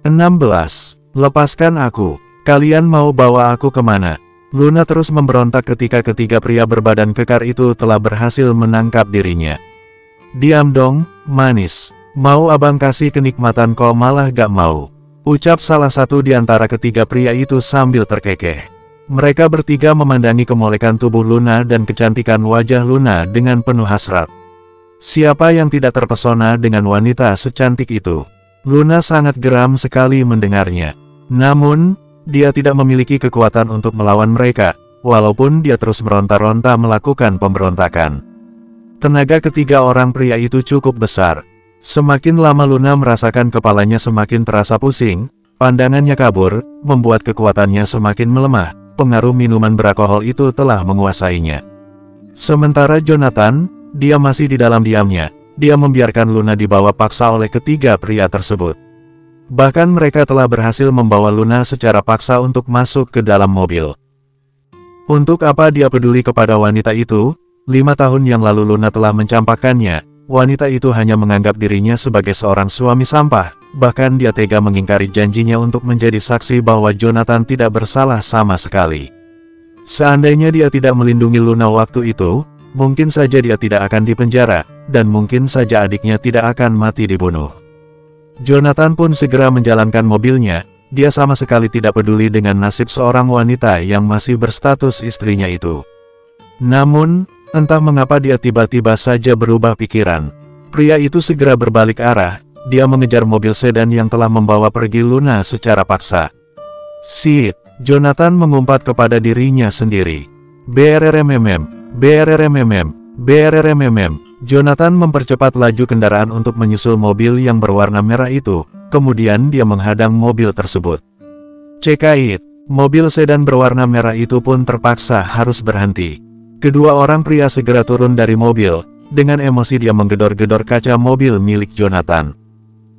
16. Lepaskan aku. Kalian mau bawa aku kemana? Luna terus memberontak ketika ketiga pria berbadan kekar itu telah berhasil menangkap dirinya. Diam dong, manis. Mau abang kasih kenikmatan kok malah gak mau. Ucap salah satu di antara ketiga pria itu sambil terkekeh. Mereka bertiga memandangi kemolekan tubuh Luna dan kecantikan wajah Luna dengan penuh hasrat. Siapa yang tidak terpesona dengan wanita secantik itu? Luna sangat geram sekali mendengarnya. Namun, dia tidak memiliki kekuatan untuk melawan mereka, walaupun dia terus meronta-ronta melakukan pemberontakan. Tenaga ketiga orang pria itu cukup besar. Semakin lama Luna merasakan kepalanya semakin terasa pusing, pandangannya kabur, membuat kekuatannya semakin melemah, pengaruh minuman beralkohol itu telah menguasainya. Sementara Jonathan, dia masih di dalam diamnya, dia membiarkan Luna dibawa paksa oleh ketiga pria tersebut. Bahkan mereka telah berhasil membawa Luna secara paksa untuk masuk ke dalam mobil. Untuk apa dia peduli kepada wanita itu? 5 tahun yang lalu Luna telah mencampakkannya. Wanita itu hanya menganggap dirinya sebagai seorang suami sampah. Bahkan dia tega mengingkari janjinya untuk menjadi saksi bahwa Jonathan tidak bersalah sama sekali. Seandainya dia tidak melindungi Luna waktu itu, mungkin saja dia tidak akan dipenjara, dan mungkin saja adiknya tidak akan mati dibunuh. Jonathan pun segera menjalankan mobilnya. Dia sama sekali tidak peduli dengan nasib seorang wanita yang masih berstatus istrinya itu. Namun, entah mengapa dia tiba-tiba saja berubah pikiran. Pria itu segera berbalik arah. Dia mengejar mobil sedan yang telah membawa pergi Luna secara paksa. Sit, Jonathan mengumpat kepada dirinya sendiri. BRRMMM, BRRMMM, BRRMMM. Jonathan mempercepat laju kendaraan untuk menyusul mobil yang berwarna merah itu, kemudian dia menghadang mobil tersebut. Cekait, mobil sedan berwarna merah itu pun terpaksa harus berhenti. Kedua orang pria segera turun dari mobil, dengan emosi dia menggedor-gedor kaca mobil milik Jonathan.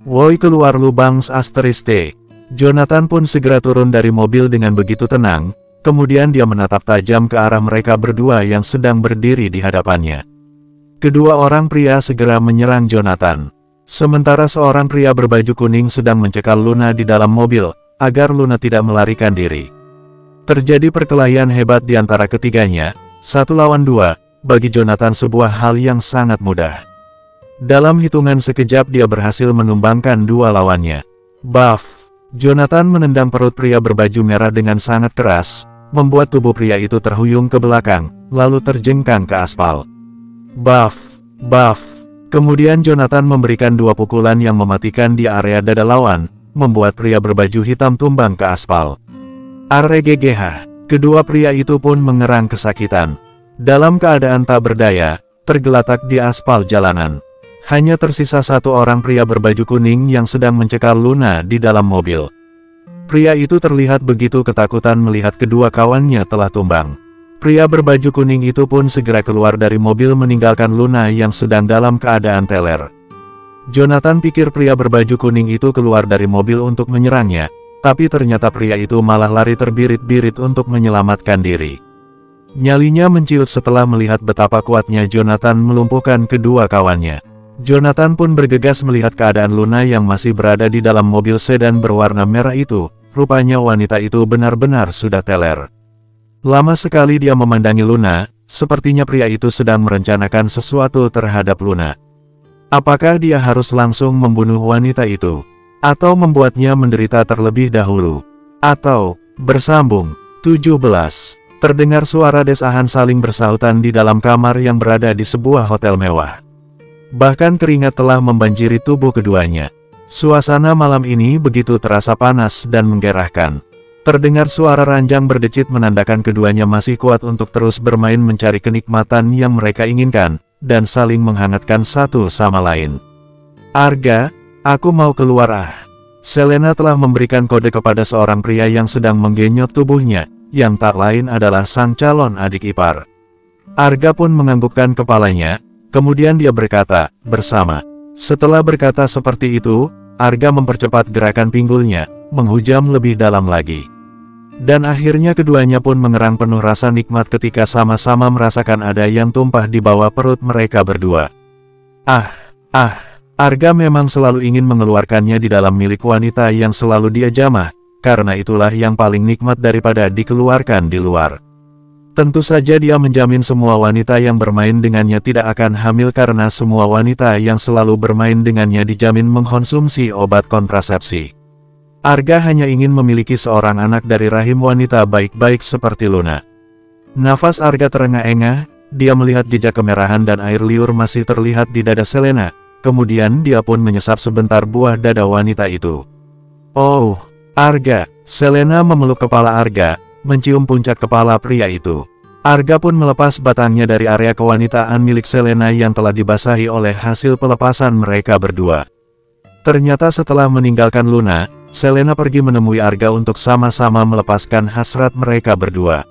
Woi keluar lubang asterisk. Jonathan pun segera turun dari mobil dengan begitu tenang, kemudian dia menatap tajam ke arah mereka berdua yang sedang berdiri di hadapannya. Kedua orang pria segera menyerang Jonathan. Sementara seorang pria berbaju kuning sedang mencekal Luna di dalam mobil, agar Luna tidak melarikan diri. Terjadi perkelahian hebat di antara ketiganya, 1 lawan 2, bagi Jonathan sebuah hal yang sangat mudah. Dalam hitungan sekejap dia berhasil menumbangkan dua lawannya. Buff! Jonathan menendang perut pria berbaju merah dengan sangat keras, membuat tubuh pria itu terhuyung ke belakang, lalu terjengkang ke aspal. Buff! Buff! Kemudian Jonathan memberikan 2 pukulan yang mematikan di area dada lawan, membuat pria berbaju hitam tumbang ke aspal. RGGH! Kedua pria itu pun mengerang kesakitan. Dalam keadaan tak berdaya, tergeletak di aspal jalanan. Hanya tersisa 1 orang pria berbaju kuning yang sedang mencekal Luna di dalam mobil. Pria itu terlihat begitu ketakutan melihat kedua kawannya telah tumbang. Pria berbaju kuning itu pun segera keluar dari mobil meninggalkan Luna yang sedang dalam keadaan teler. Jonathan pikir pria berbaju kuning itu keluar dari mobil untuk menyerangnya, tapi ternyata pria itu malah lari terbirit-birit untuk menyelamatkan diri. Nyalinya menciut setelah melihat betapa kuatnya Jonathan melumpuhkan kedua kawannya. Jonathan pun bergegas melihat keadaan Luna yang masih berada di dalam mobil sedan berwarna merah itu. Rupanya wanita itu benar-benar sudah teler. Lama sekali dia memandangi Luna, sepertinya pria itu sedang merencanakan sesuatu terhadap Luna. Apakah dia harus langsung membunuh wanita itu? Atau membuatnya menderita terlebih dahulu? Atau, bersambung? 17. Terdengar suara desahan saling bersahutan di dalam kamar yang berada di sebuah hotel mewah. Bahkan keringat telah membanjiri tubuh keduanya. Suasana malam ini begitu terasa panas dan menggerahkan. Terdengar suara ranjang berdecit menandakan keduanya masih kuat untuk terus bermain mencari kenikmatan yang mereka inginkan, dan saling menghangatkan satu sama lain. Arga, aku mau keluar ah. Selena telah memberikan kode kepada seorang pria yang sedang menggenyot tubuhnya, yang tak lain adalah sang calon adik ipar. Arga pun menganggukkan kepalanya, kemudian dia berkata, bersama. Setelah berkata seperti itu, Arga mempercepat gerakan pinggulnya, menghujam lebih dalam lagi. Dan akhirnya keduanya pun mengerang penuh rasa nikmat ketika sama-sama merasakan ada yang tumpah di bawah perut mereka berdua. Arga memang selalu ingin mengeluarkannya di dalam milik wanita yang selalu dia jamah, karena itulah yang paling nikmat daripada dikeluarkan di luar. Tentu saja dia menjamin semua wanita yang bermain dengannya tidak akan hamil karena semua wanita yang selalu bermain dengannya dijamin mengkonsumsi obat kontrasepsi. Arga hanya ingin memiliki seorang anak dari rahim wanita baik-baik seperti Luna. Nafas Arga terengah-engah, dia melihat jejak kemerahan dan air liur masih terlihat di dada Selena. Kemudian dia pun menyesap sebentar buah dada wanita itu. Oh, Arga. Selena memeluk kepala Arga, mencium puncak kepala pria itu. Arga pun melepas batangnya dari area kewanitaan milik Selena yang telah dibasahi oleh hasil pelepasan mereka berdua. Ternyata setelah meninggalkan Luna, Selena pergi menemui Arga untuk sama-sama melepaskan hasrat mereka berdua.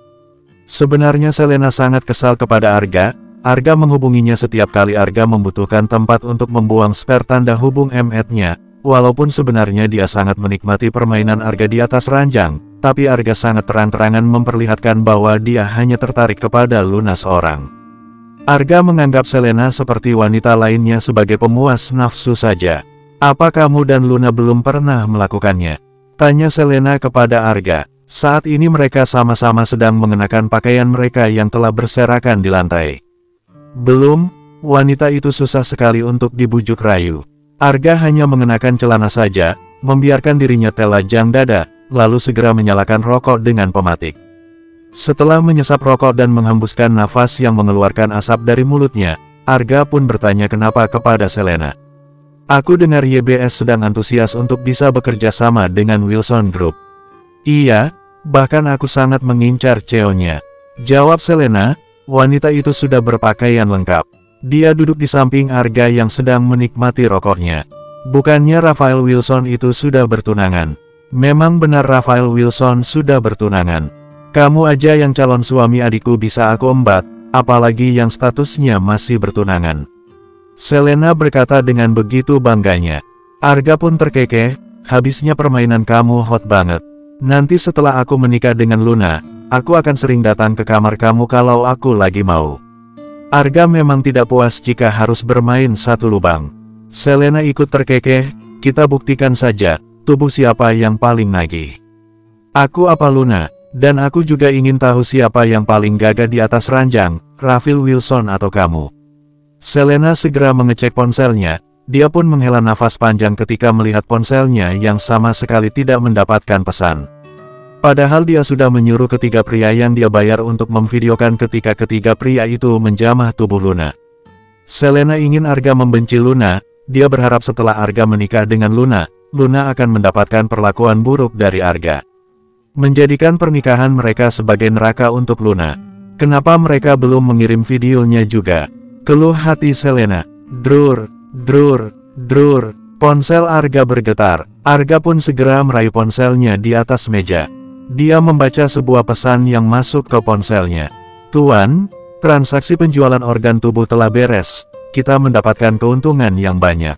Sebenarnya Selena sangat kesal kepada Arga. Arga menghubunginya setiap kali Arga membutuhkan tempat untuk membuang spare tanda hubung MS-nya, walaupun sebenarnya dia sangat menikmati permainan Arga di atas ranjang, tapi Arga sangat terang-terangan memperlihatkan bahwa dia hanya tertarik kepada Luna seorang. Arga menganggap Selena seperti wanita lainnya sebagai pemuas nafsu saja. Apa kamu dan Luna belum pernah melakukannya? Tanya Selena kepada Arga. Saat ini mereka sama-sama sedang mengenakan pakaian mereka yang telah berserakan di lantai. Belum, wanita itu susah sekali untuk dibujuk rayu. Arga hanya mengenakan celana saja, membiarkan dirinya telanjang dada, lalu segera menyalakan rokok dengan pematik. Setelah menyesap rokok dan menghembuskan nafas yang mengeluarkan asap dari mulutnya, Arga pun bertanya kenapa kepada Selena. Aku dengar YBS sedang antusias untuk bisa bekerja sama dengan Wilson Group. Iya, bahkan aku sangat mengincar CEO-nya. Jawab Selena. Wanita itu sudah berpakaian lengkap. Dia duduk di samping Arga yang sedang menikmati rokoknya. Bukannya Raphael Wilson itu sudah bertunangan? Memang benar Raphael Wilson sudah bertunangan. Kamu aja yang calon suami adikku bisa aku embat, apalagi yang statusnya masih bertunangan. Selena berkata dengan begitu bangganya. Arga pun terkekeh, habisnya permainan kamu hot banget. Nanti setelah aku menikah dengan Luna, aku akan sering datang ke kamar kamu kalau aku lagi mau. Arga memang tidak puas jika harus bermain satu lubang. Selena ikut terkekeh, kita buktikan saja, tubuh siapa yang paling nagih. Aku apa Luna, dan aku juga ingin tahu siapa yang paling gagah di atas ranjang, Raphael Wilson atau kamu. Selena segera mengecek ponselnya, dia pun menghela nafas panjang ketika melihat ponselnya yang sama sekali tidak mendapatkan pesan. Padahal dia sudah menyuruh ketiga pria yang dia bayar untuk memvideokan ketika ketiga pria itu menjamah tubuh Luna. Selena ingin Arga membenci Luna, dia berharap setelah Arga menikah dengan Luna, Luna akan mendapatkan perlakuan buruk dari Arga. Menjadikan pernikahan mereka sebagai neraka untuk Luna. Kenapa mereka belum mengirim videonya juga? Keluh hati Selena. Drur, drur, drur. Ponsel Arga bergetar. Arga pun segera meraih ponselnya di atas meja. Dia membaca sebuah pesan yang masuk ke ponselnya. Tuan, transaksi penjualan organ tubuh telah beres. Kita mendapatkan keuntungan yang banyak.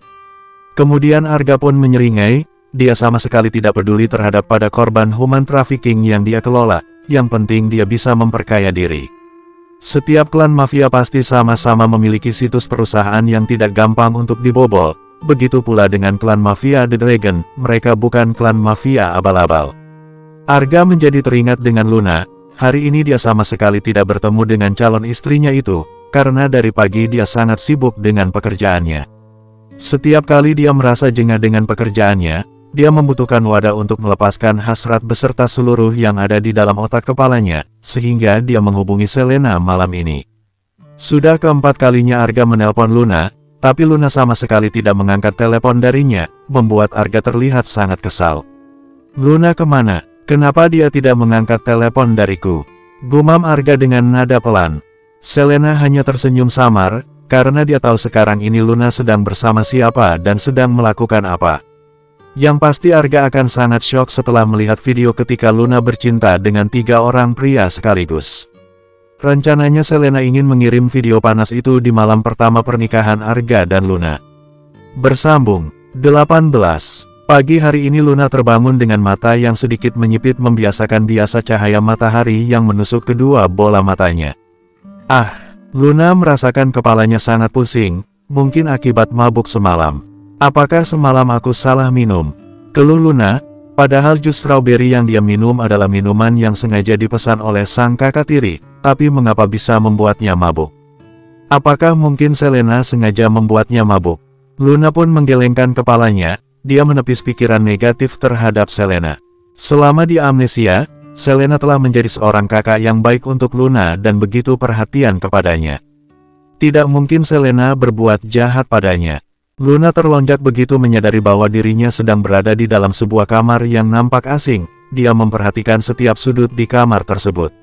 Kemudian Arga pun menyeringai. Dia sama sekali tidak peduli terhadap pada korban human trafficking yang dia kelola. Yang penting dia bisa memperkaya diri. Setiap klan mafia pasti sama-sama memiliki situs perusahaan yang tidak gampang untuk dibobol. Begitu pula dengan klan mafia The Dragon, mereka bukan klan mafia abal-abal. Arga menjadi teringat dengan Luna. Hari ini dia sama sekali tidak bertemu dengan calon istrinya itu, karena dari pagi dia sangat sibuk dengan pekerjaannya. Setiap kali dia merasa jengah dengan pekerjaannya, dia membutuhkan wadah untuk melepaskan hasrat beserta seluruh yang ada di dalam otak kepalanya, sehingga dia menghubungi Selena malam ini. Sudah keempat kalinya Arga menelpon Luna, tapi Luna sama sekali tidak mengangkat telepon darinya, membuat Arga terlihat sangat kesal. Luna kemana? Kenapa dia tidak mengangkat telepon dariku? Gumam Arga dengan nada pelan. Selena hanya tersenyum samar, karena dia tahu sekarang ini Luna sedang bersama siapa dan sedang melakukan apa. Yang pasti Arga akan sangat syok setelah melihat video ketika Luna bercinta dengan 3 orang pria sekaligus. Rencananya Selena ingin mengirim video panas itu di malam pertama pernikahan Arga dan Luna. Bersambung 18. Pagi hari ini Luna terbangun dengan mata yang sedikit menyipit membiasakan biasa cahaya matahari yang menusuk kedua bola matanya. Luna merasakan kepalanya sangat pusing, mungkin akibat mabuk semalam. Apakah semalam aku salah minum? Keluh Luna, padahal jus strawberry yang dia minum adalah minuman yang sengaja dipesan oleh sang kakak tiri, tapi mengapa bisa membuatnya mabuk? Apakah mungkin Selena sengaja membuatnya mabuk? Luna pun menggelengkan kepalanya, dia menepis pikiran negatif terhadap Selena. Selama di amnesia, Selena telah menjadi seorang kakak yang baik untuk Luna dan begitu perhatian kepadanya. Tidak mungkin Selena berbuat jahat padanya. Luna terlonjak begitu menyadari bahwa dirinya sedang berada di dalam sebuah kamar yang nampak asing. Dia memperhatikan setiap sudut di kamar tersebut.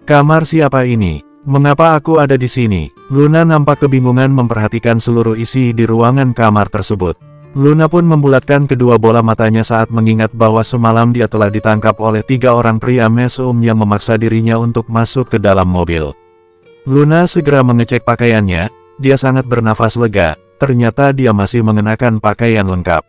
Kamar siapa ini? Mengapa aku ada di sini? Luna nampak kebingungan memperhatikan seluruh isi di ruangan kamar tersebut. Luna pun membulatkan kedua bola matanya saat mengingat bahwa semalam dia telah ditangkap oleh 3 orang pria mesum yang memaksa dirinya untuk masuk ke dalam mobil. Luna segera mengecek pakaiannya, dia sangat bernafas lega. Ternyata dia masih mengenakan pakaian lengkap.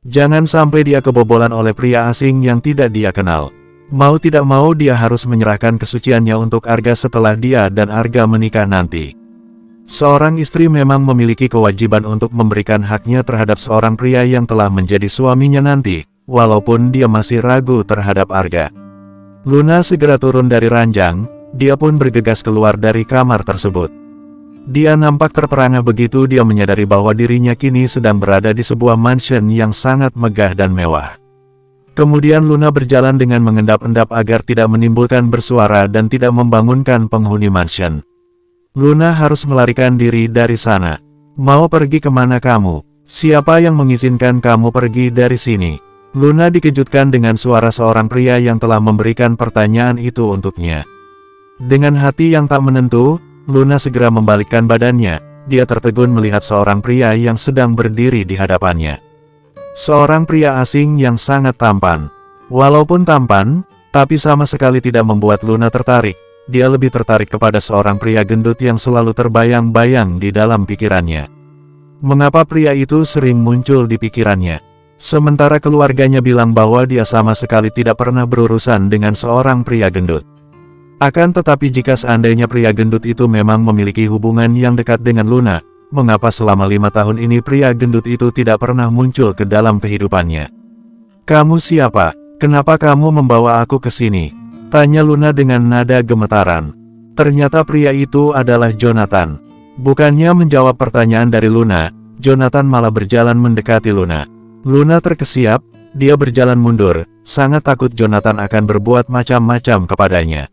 Jangan sampai dia kebobolan oleh pria asing yang tidak dia kenal. Mau tidak mau dia harus menyerahkan kesuciannya untuk Arga setelah dia dan Arga menikah nanti. Seorang istri memang memiliki kewajiban untuk memberikan haknya terhadap seorang pria yang telah menjadi suaminya nanti, walaupun dia masih ragu terhadap Arga. Luna segera turun dari ranjang, dia pun bergegas keluar dari kamar tersebut. Dia nampak terperangah begitu dia menyadari bahwa dirinya kini sedang berada di sebuah mansion yang sangat megah dan mewah. Kemudian Luna berjalan dengan mengendap-endap agar tidak menimbulkan bersuara dan tidak membangunkan penghuni mansion. Luna harus melarikan diri dari sana. Mau pergi kemana kamu? Siapa yang mengizinkan kamu pergi dari sini? Luna dikejutkan dengan suara seorang pria yang telah memberikan pertanyaan itu untuknya. Dengan hati yang tak menentu, Luna segera membalikkan badannya, dia tertegun melihat seorang pria yang sedang berdiri di hadapannya. Seorang pria asing yang sangat tampan. Walaupun tampan, tapi sama sekali tidak membuat Luna tertarik, dia lebih tertarik kepada seorang pria gendut yang selalu terbayang-bayang di dalam pikirannya. Mengapa pria itu sering muncul di pikirannya? Sementara keluarganya bilang bahwa dia sama sekali tidak pernah berurusan dengan seorang pria gendut. Akan tetapi jika seandainya pria gendut itu memang memiliki hubungan yang dekat dengan Luna, mengapa selama 5 tahun ini pria gendut itu tidak pernah muncul ke dalam kehidupannya? Kamu siapa? Kenapa kamu membawa aku ke sini? Tanya Luna dengan nada gemetaran. Ternyata pria itu adalah Jonathan. Bukannya menjawab pertanyaan dari Luna, Jonathan malah berjalan mendekati Luna. Luna terkesiap, dia berjalan mundur, sangat takut Jonathan akan berbuat macam-macam kepadanya.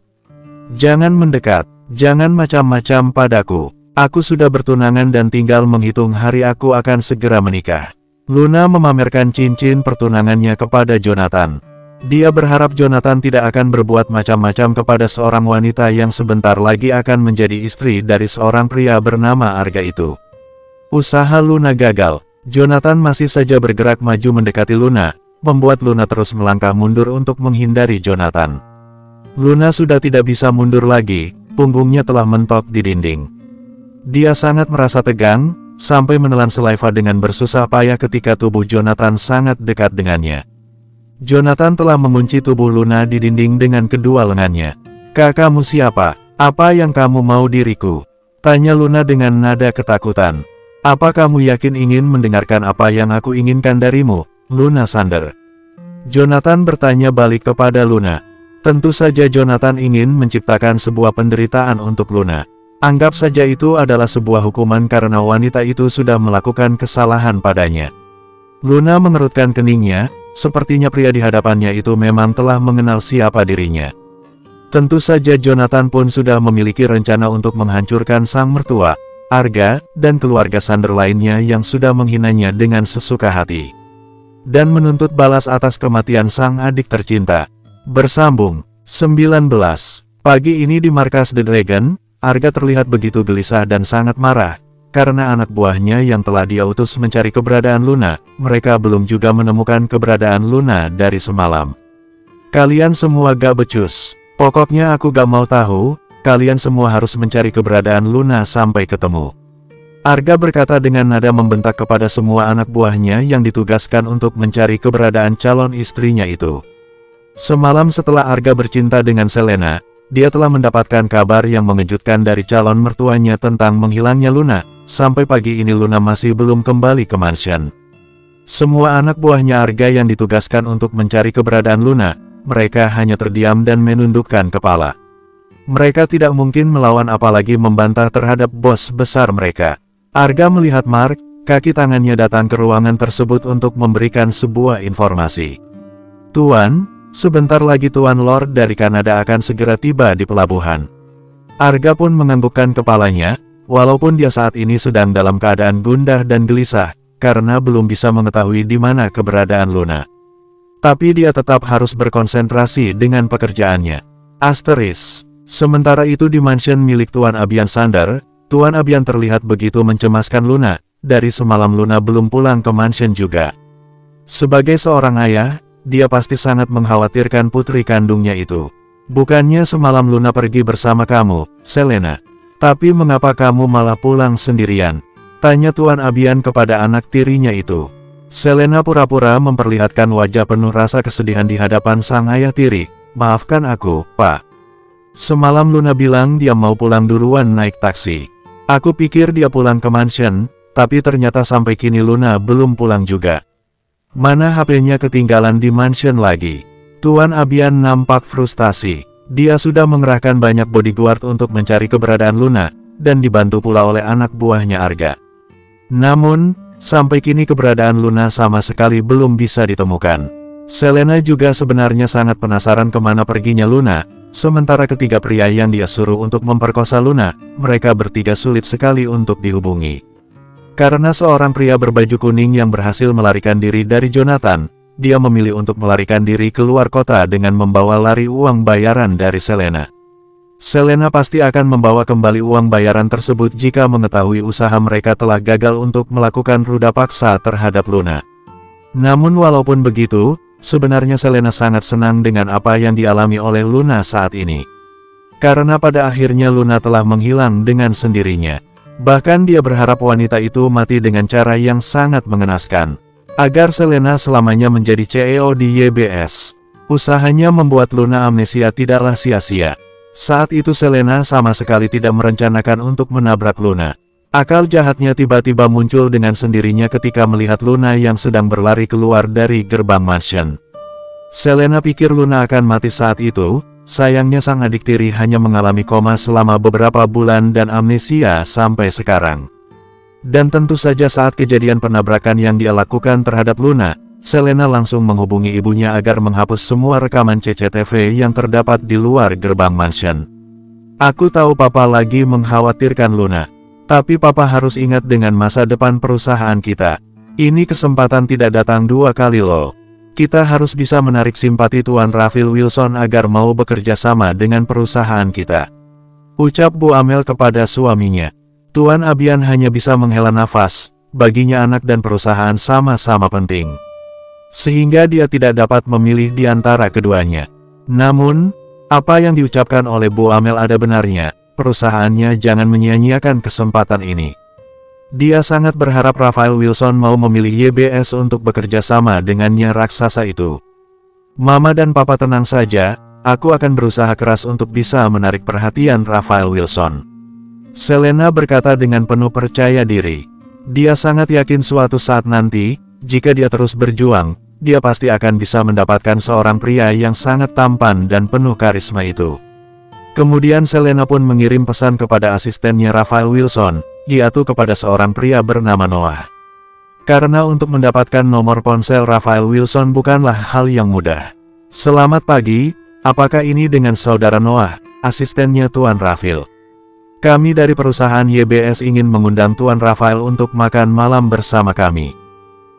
Jangan mendekat, jangan macam-macam padaku. Aku sudah bertunangan dan tinggal menghitung hari aku akan segera menikah. Luna memamerkan cincin pertunangannya kepada Jonathan. Dia berharap Jonathan tidak akan berbuat macam-macam kepada seorang wanita yang sebentar lagi akan menjadi istri dari seorang pria bernama Arga itu. Usaha Luna gagal. Jonathan masih saja bergerak maju mendekati Luna, membuat Luna terus melangkah mundur untuk menghindari Jonathan. Luna sudah tidak bisa mundur lagi, punggungnya telah mentok di dinding. Dia sangat merasa tegang, sampai menelan saliva dengan bersusah payah ketika tubuh Jonathan sangat dekat dengannya. Jonathan telah mengunci tubuh Luna di dinding dengan kedua lengannya. Kamu siapa? Apa yang kamu mau diriku? Tanya Luna dengan nada ketakutan. Apa kamu yakin ingin mendengarkan apa yang aku inginkan darimu, Luna Sander? Jonathan bertanya balik kepada Luna. Tentu saja Jonathan ingin menciptakan sebuah penderitaan untuk Luna. Anggap saja itu adalah sebuah hukuman karena wanita itu sudah melakukan kesalahan padanya. Luna mengerutkan keningnya, sepertinya pria di hadapannya itu memang telah mengenal siapa dirinya. Tentu saja Jonathan pun sudah memiliki rencana untuk menghancurkan sang mertua, Arga, dan keluarga Sander lainnya yang sudah menghinanya dengan sesuka hati. Dan menuntut balas atas kematian sang adik tercinta. Bersambung 19. Pagi ini di markas The Dragon, Arga terlihat begitu gelisah dan sangat marah, karena anak buahnya yang telah dia utus mencari keberadaan Luna, mereka belum juga menemukan keberadaan Luna dari semalam. Kalian semua gak becus. Pokoknya aku gak mau tahu, kalian semua harus mencari keberadaan Luna sampai ketemu. Arga berkata dengan nada membentak kepada semua anak buahnya yang ditugaskan untuk mencari keberadaan calon istrinya itu. Semalam setelah Arga bercinta dengan Selena, dia telah mendapatkan kabar yang mengejutkan dari calon mertuanya tentang menghilangnya Luna. sampai pagi ini Luna masih belum kembali ke mansion. Semua anak buahnya Arga yang ditugaskan untuk mencari keberadaan Luna, mereka hanya terdiam dan menundukkan kepala. Mereka tidak mungkin melawan apalagi membantah terhadap bos besar mereka. Arga melihat Mark, kaki tangannya datang ke ruangan tersebut untuk memberikan sebuah informasi. Tuan, sebentar lagi Tuan Lord dari Kanada akan segera tiba di pelabuhan. Arga pun menganggukkan kepalanya, walaupun dia saat ini sedang dalam keadaan gundah dan gelisah, karena belum bisa mengetahui di mana keberadaan Luna. Tapi dia tetap harus berkonsentrasi dengan pekerjaannya. Asteris. Sementara itu di mansion milik Tuan Abian Sander, Tuan Abian terlihat begitu mencemaskan Luna, dari semalam Luna belum pulang ke mansion juga. Sebagai seorang ayah, dia pasti sangat mengkhawatirkan putri kandungnya itu. Bukannya semalam Luna pergi bersama kamu, Selena. Tapi mengapa kamu malah pulang sendirian? Tanya Tuan Abian kepada anak tirinya itu. Selena pura-pura memperlihatkan wajah penuh rasa kesedihan di hadapan sang ayah tiri. Maafkan aku, Pak. Semalam Luna bilang dia mau pulang duluan naik taksi. Aku pikir dia pulang ke mansion, tapi ternyata sampai kini Luna belum pulang juga. Mana HP-nya ketinggalan di mansion lagi. Tuan Abian nampak frustasi. Dia sudah mengerahkan banyak bodyguard untuk mencari keberadaan Luna, dan dibantu pula oleh anak buahnya Arga. Namun, sampai kini keberadaan Luna sama sekali belum bisa ditemukan. Selena juga sebenarnya sangat penasaran kemana perginya Luna, sementara ketiga pria yang dia suruh untuk memperkosa Luna, mereka bertiga sulit sekali untuk dihubungi. Karena seorang pria berbaju kuning yang berhasil melarikan diri dari Jonathan, dia memilih untuk melarikan diri keluar kota dengan membawa lari uang bayaran dari Selena. Selena pasti akan membawa kembali uang bayaran tersebut jika mengetahui usaha mereka telah gagal untuk melakukan ruda paksa terhadap Luna. Namun walaupun begitu, sebenarnya Selena sangat senang dengan apa yang dialami oleh Luna saat ini. Karena pada akhirnya Luna telah menghilang dengan sendirinya. Bahkan dia berharap wanita itu mati dengan cara yang sangat mengenaskan. Agar Selena selamanya menjadi CEO di YBS. Usahanya membuat Luna amnesia tidaklah sia-sia. Saat itu Selena sama sekali tidak merencanakan untuk menabrak Luna. Akal jahatnya tiba-tiba muncul dengan sendirinya ketika melihat Luna yang sedang berlari keluar dari gerbang mansion. Selena pikir Luna akan mati saat itu, sayangnya sang adik tiri hanya mengalami koma selama beberapa bulan dan amnesia sampai sekarang. Dan tentu saja saat kejadian penabrakan yang dia lakukan terhadap Luna, Selena langsung menghubungi ibunya agar menghapus semua rekaman CCTV yang terdapat di luar gerbang mansion. Aku tahu Papa lagi mengkhawatirkan Luna. Tapi Papa harus ingat dengan masa depan perusahaan kita. Ini kesempatan tidak datang dua kali loh. Kita harus bisa menarik simpati Tuan Raphael Wilson agar mau bekerja sama dengan perusahaan kita. Ucap Bu Amel kepada suaminya. Tuan Abian hanya bisa menghela nafas, baginya anak dan perusahaan sama-sama penting. Sehingga dia tidak dapat memilih di antara keduanya. Namun, apa yang diucapkan oleh Bu Amel ada benarnya, perusahaannya jangan menyia-nyiakan kesempatan ini. Dia sangat berharap Raphael Wilson mau memilih YBS untuk bekerja sama dengannya raksasa itu. Mama dan Papa tenang saja, aku akan berusaha keras untuk bisa menarik perhatian Raphael Wilson. Selena berkata dengan penuh percaya diri. Dia sangat yakin suatu saat nanti, jika dia terus berjuang, dia pasti akan bisa mendapatkan seorang pria yang sangat tampan dan penuh karisma itu. Kemudian Selena pun mengirim pesan kepada asistennya Raphael Wilson, yaitu kepada seorang pria bernama Noah. Karena untuk mendapatkan nomor ponsel Raphael Wilson bukanlah hal yang mudah. Selamat pagi, apakah ini dengan saudara Noah, asistennya Tuan Raphael? Kami dari perusahaan YBS ingin mengundang Tuan Raphael untuk makan malam bersama kami.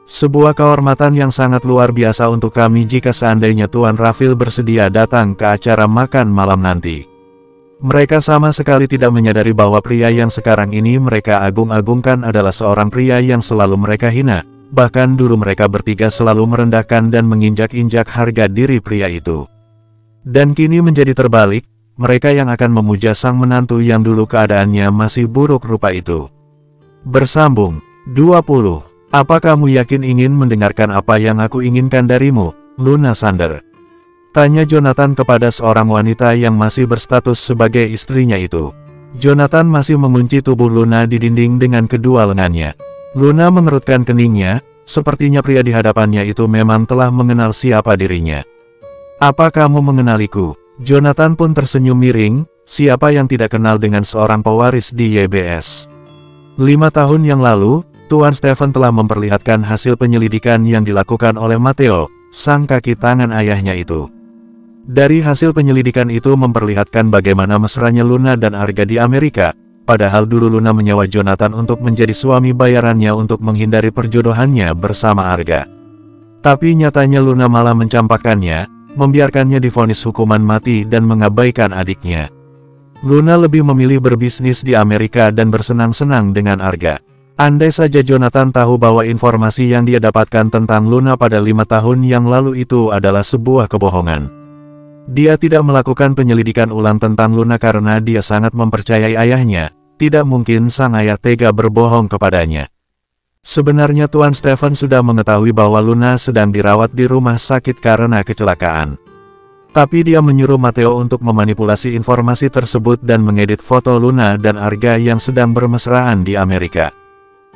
Sebuah kehormatan yang sangat luar biasa untuk kami jika seandainya Tuan Raphael bersedia datang ke acara makan malam nanti. Mereka sama sekali tidak menyadari bahwa pria yang sekarang ini mereka agung-agungkan adalah seorang pria yang selalu mereka hina. Bahkan dulu mereka bertiga selalu merendahkan dan menginjak-injak harga diri pria itu. Dan kini menjadi terbalik, mereka yang akan memuja sang menantu yang dulu keadaannya masih buruk rupa itu. Bersambung 20. Apa kamu yakin ingin mendengarkan apa yang aku inginkan darimu, Luna Sander? Tanya Jonathan kepada seorang wanita yang masih berstatus sebagai istrinya itu. Jonathan masih mengunci tubuh Luna di dinding dengan kedua lengannya. Luna mengerutkan keningnya, sepertinya pria di hadapannya itu memang telah mengenal siapa dirinya. "Apa kamu mengenaliku?" Jonathan pun tersenyum miring, siapa yang tidak kenal dengan seorang pewaris di YBS. 5 tahun yang lalu, Tuan Stephen telah memperlihatkan hasil penyelidikan yang dilakukan oleh Matteo, sang kaki tangan ayahnya itu. Dari hasil penyelidikan itu memperlihatkan bagaimana mesranya Luna dan Arga di Amerika, padahal dulu Luna menyewa Jonathan untuk menjadi suami bayarannya untuk menghindari perjodohannya bersama Arga. Tapi nyatanya Luna malah mencampakkannya, membiarkannya divonis hukuman mati dan mengabaikan adiknya. Luna lebih memilih berbisnis di Amerika dan bersenang-senang dengan Arga. Andai saja Jonathan tahu bahwa informasi yang dia dapatkan tentang Luna pada 5 tahun yang lalu itu adalah sebuah kebohongan. Dia tidak melakukan penyelidikan ulang tentang Luna karena dia sangat mempercayai ayahnya. Tidak mungkin sang ayah tega berbohong kepadanya. Sebenarnya Tuan Stephen sudah mengetahui bahwa Luna sedang dirawat di rumah sakit karena kecelakaan. Tapi dia menyuruh Matteo untuk memanipulasi informasi tersebut dan mengedit foto Luna dan Arga yang sedang bermesraan di Amerika.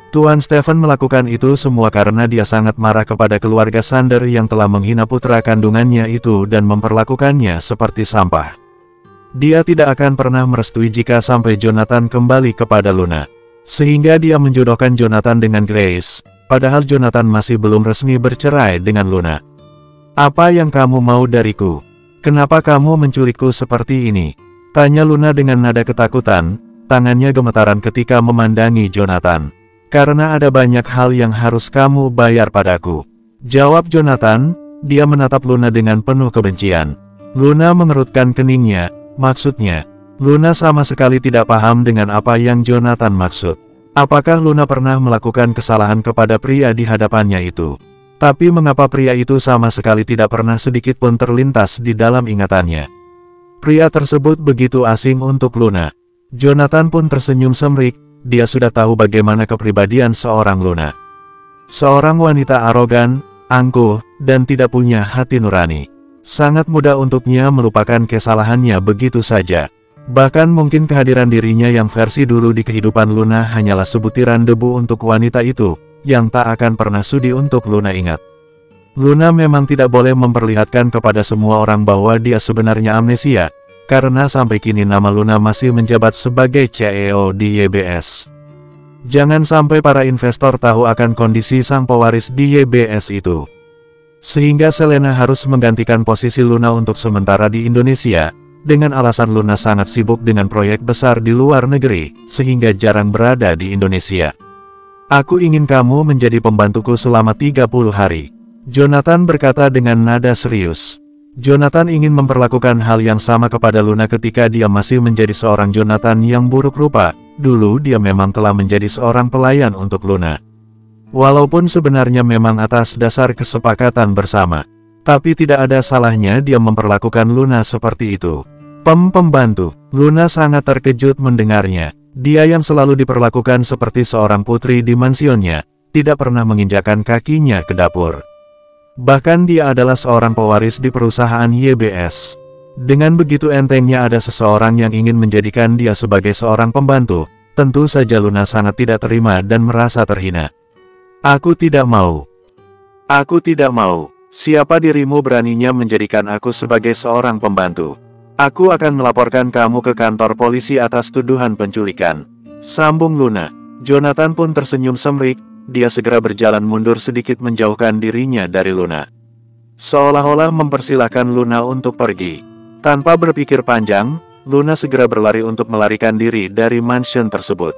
Tuan Stephen melakukan itu semua karena dia sangat marah kepada keluarga Sander yang telah menghina putra kandungannya itu dan memperlakukannya seperti sampah. Dia tidak akan pernah merestui jika sampai Jonathan kembali kepada Luna. Sehingga dia menjodohkan Jonathan dengan Grace, padahal Jonathan masih belum resmi bercerai dengan Luna. "Apa yang kamu mau dariku? Kenapa kamu menculikku seperti ini?" tanya Luna dengan nada ketakutan, tangannya gemetaran ketika memandangi Jonathan. "Karena ada banyak hal yang harus kamu bayar padaku," jawab Jonathan. Dia menatap Luna dengan penuh kebencian. Luna mengerutkan keningnya, maksudnya, Luna sama sekali tidak paham dengan apa yang Jonathan maksud. Apakah Luna pernah melakukan kesalahan kepada pria di hadapannya itu? Tapi mengapa pria itu sama sekali tidak pernah sedikit pun terlintas di dalam ingatannya? Pria tersebut begitu asing untuk Luna. Jonathan pun tersenyum semrik. Dia sudah tahu bagaimana kepribadian seorang Luna. Seorang wanita arogan, angkuh, dan tidak punya hati nurani. Sangat mudah untuknya melupakan kesalahannya begitu saja. Bahkan mungkin kehadiran dirinya yang versi dulu di kehidupan Luna hanyalah sebutiran debu untuk wanita itu, yang tak akan pernah sudi untuk Luna ingat. Luna memang tidak boleh memperlihatkan kepada semua orang bahwa dia sebenarnya amnesia, karena sampai kini nama Luna masih menjabat sebagai CEO di YBS. Jangan sampai para investor tahu akan kondisi sang pewaris di YBS itu. Sehingga Selena harus menggantikan posisi Luna untuk sementara di Indonesia, dengan alasan Luna sangat sibuk dengan proyek besar di luar negeri, sehingga jarang berada di Indonesia. "Aku ingin kamu menjadi pembantuku selama 30 hari. Jonathan berkata dengan nada serius. Jonathan ingin memperlakukan hal yang sama kepada Luna ketika dia masih menjadi seorang Jonathan yang buruk rupa. Dulu dia memang telah menjadi seorang pelayan untuk Luna. Walaupun sebenarnya memang atas dasar kesepakatan bersama. Tapi tidak ada salahnya dia memperlakukan Luna seperti itu. Pembantu. Luna sangat terkejut mendengarnya. Dia yang selalu diperlakukan seperti seorang putri di mansionnya, tidak pernah menginjakkan kakinya ke dapur. Bahkan dia adalah seorang pewaris di perusahaan YBS. Dengan begitu entengnya ada seseorang yang ingin menjadikan dia sebagai seorang pembantu, tentu saja Luna sangat tidak terima dan merasa terhina. "Aku tidak mau. Aku tidak mau. Siapa dirimu beraninya menjadikan aku sebagai seorang pembantu? Aku akan melaporkan kamu ke kantor polisi atas tuduhan penculikan," sambung Luna. Jonathan pun tersenyum semrik. Dia segera berjalan mundur sedikit menjauhkan dirinya dari Luna. Seolah-olah mempersilahkan Luna untuk pergi. Tanpa berpikir panjang, Luna segera berlari untuk melarikan diri dari mansion tersebut.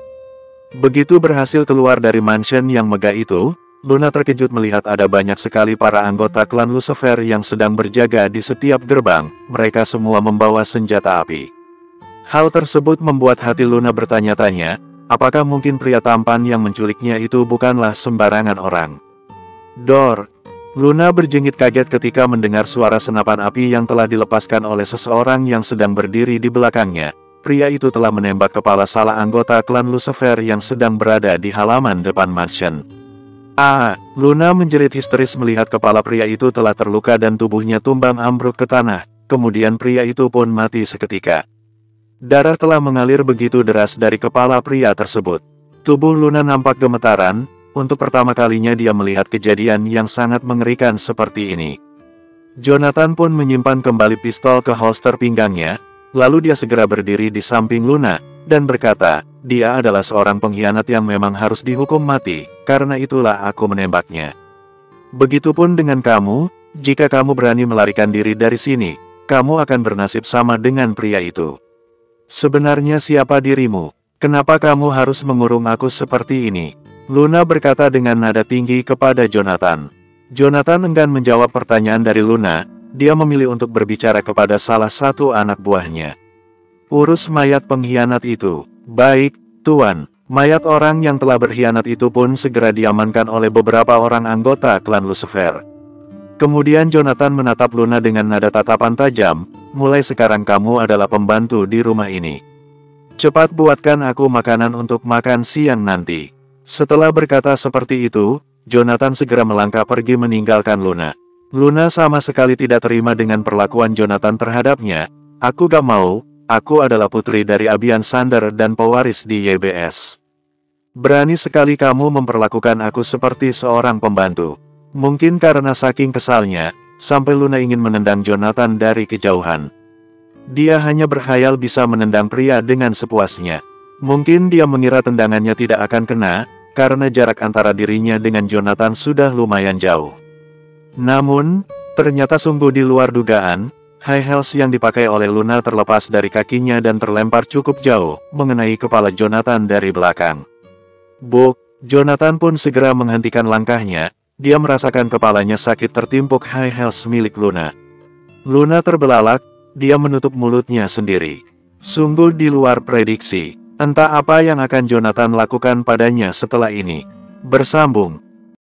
Begitu berhasil keluar dari mansion yang megah itu, Luna terkejut melihat ada banyak sekali para anggota klan Lucifer yang sedang berjaga di setiap gerbang. Mereka semua membawa senjata api. Hal tersebut membuat hati Luna bertanya-tanya, apakah mungkin pria tampan yang menculiknya itu bukanlah sembarangan orang? Dor! Luna berjengit kaget ketika mendengar suara senapan api yang telah dilepaskan oleh seseorang yang sedang berdiri di belakangnya. Pria itu telah menembak kepala salah anggota klan Lucifer yang sedang berada di halaman depan mansion. Luna menjerit histeris melihat kepala pria itu telah terluka dan tubuhnya tumbang ambruk ke tanah. Kemudian pria itu pun mati seketika. Darah telah mengalir begitu deras dari kepala pria tersebut. Tubuh Luna nampak gemetaran, untuk pertama kalinya dia melihat kejadian yang sangat mengerikan seperti ini. Jonathan pun menyimpan kembali pistol ke holster pinggangnya, lalu dia segera berdiri di samping Luna, dan berkata, dia adalah seorang pengkhianat yang memang harus dihukum mati, karena itulah aku menembaknya. Begitupun dengan kamu, jika kamu berani melarikan diri dari sini, kamu akan bernasib sama dengan pria itu. Sebenarnya siapa dirimu? Kenapa kamu harus mengurung aku seperti ini? Luna berkata dengan nada tinggi kepada Jonathan. Jonathan enggan menjawab pertanyaan dari Luna, dia memilih untuk berbicara kepada salah satu anak buahnya. Urus mayat pengkhianat itu. Baik, Tuan. Mayat orang yang telah berkhianat itu pun segera diamankan oleh beberapa orang anggota klan Lucifer. Kemudian Jonathan menatap Luna dengan nada tatapan tajam, mulai sekarang kamu adalah pembantu di rumah ini. Cepat buatkan aku makanan untuk makan siang nanti. Setelah berkata seperti itu, Jonathan segera melangkah pergi meninggalkan Luna. Luna sama sekali tidak terima dengan perlakuan Jonathan terhadapnya. Aku gak mau, aku adalah putri dari Abian Sander dan pewaris di YBS. Berani sekali kamu memperlakukan aku seperti seorang pembantu. Mungkin karena saking kesalnya, sampai Luna ingin menendang Jonathan dari kejauhan. Dia hanya berkhayal bisa menendang pria dengan sepuasnya. Mungkin dia mengira tendangannya tidak akan kena, karena jarak antara dirinya dengan Jonathan sudah lumayan jauh. Namun, ternyata sungguh di luar dugaan, high heels yang dipakai oleh Luna terlepas dari kakinya dan terlempar cukup jauh, mengenai kepala Jonathan dari belakang. Buk, Jonathan pun segera menghentikan langkahnya. Dia merasakan kepalanya sakit tertimpuk high heels milik Luna. Luna terbelalak, dia menutup mulutnya sendiri. Sungguh di luar prediksi. Entah apa yang akan Jonathan lakukan padanya setelah ini. Bersambung.